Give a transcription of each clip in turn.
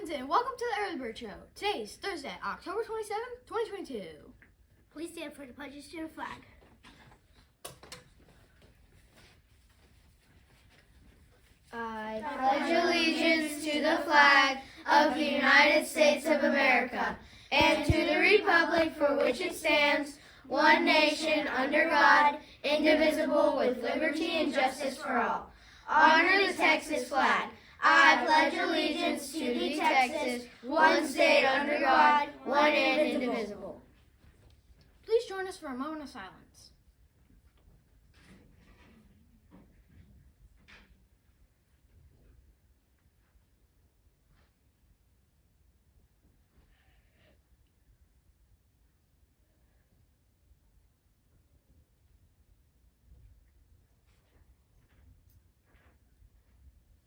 Falcons, and welcome to the Early Bird Show. Today is Thursday, October 27th, 2022. Please stand for the pledges to the flag. I pledge allegiance to the flag of the United States of America and to the republic for which it stands, one nation, under God, indivisible, with liberty and justice for all. Honor the Texas flag. I pledge allegiance to the Texas, one state under God, one and indivisible. Please join us for a moment of silence.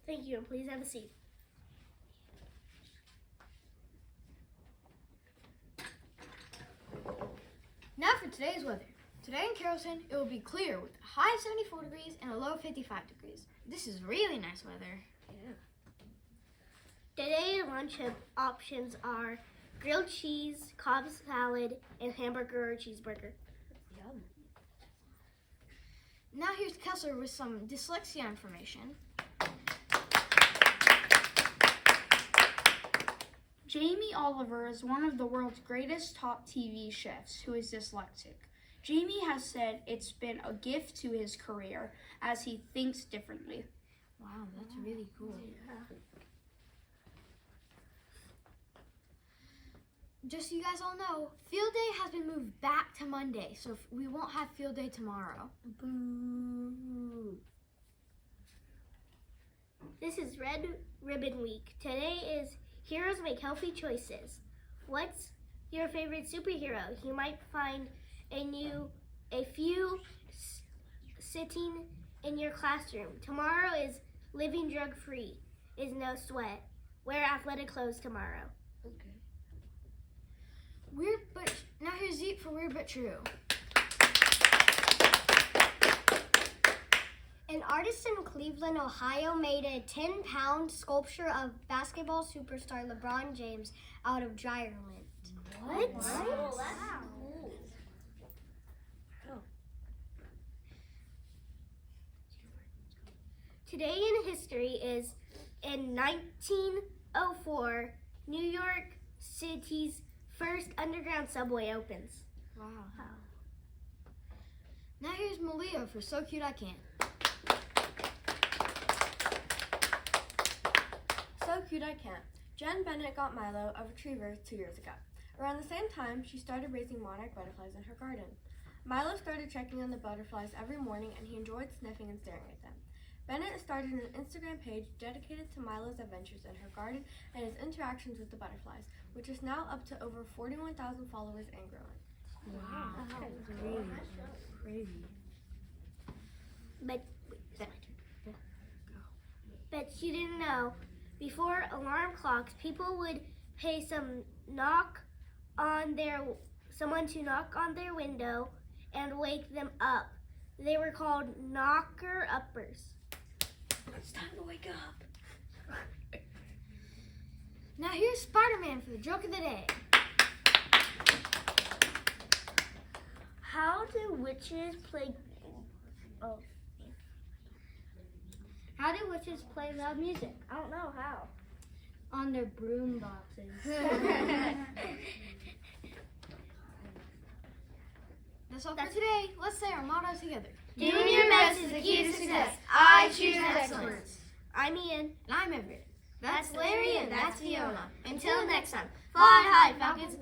Thank you, and please have a seat. Now for today's weather. Today in Carrollton, it will be clear with a high of 74 degrees and a low of 55 degrees. This is really nice weather. Today, lunch options are grilled cheese, Cobb salad, and hamburger or cheeseburger. Yum. Now here's Kessler with some dyslexia information. Jamie Oliver is one of the world's greatest top TV chefs who is dyslexic. Jamie has said it's been a gift to his career as he thinks differently. Wow, that's really cool. Just so you guys all know, field day has been moved back to Monday, so we won't have field day tomorrow. Boo. This is Red Ribbon Week. Today is Heroes Make Healthy Choices. What's your favorite superhero? You might find a few sitting in your classroom. Tomorrow is Living Drug Free, is no sweat. Wear athletic clothes tomorrow. Okay. Weird, but now here's Zeke for Weird But True. An artist in Cleveland, Ohio made a 10-pound sculpture of basketball superstar LeBron James out of dry lint. What? Wow. Today in history is in 1904, New York City's first underground subway opens. Wow. Now here's Malia for So Cute I Can't. So cute I can't. Jen Bennett got Milo, a retriever, 2 years ago. Around the same time, she started raising monarch butterflies in her garden. Milo started checking on the butterflies every morning, and he enjoyed sniffing and staring at them. Bennett started an Instagram page dedicated to Milo's adventures in her garden and his interactions with the butterflies, which is now up to over 41,000 followers and growing. Wow, that's really crazy. But you didn't know, before alarm clocks, people would pay someone to knock on their window and wake them up. They were called knocker-uppers. It's time to wake up. Now here's Spider-Man for the joke of the day. How do witches play? How do witches play loud music? I don't know how. On their broom boxes. That's all for today. Let's say our motto together. Doing your best is the key to success. I choose excellence. I'm Ian. And I'm Everett. That's Larry, and that's Fiona. Until next time, fly high, Falcons.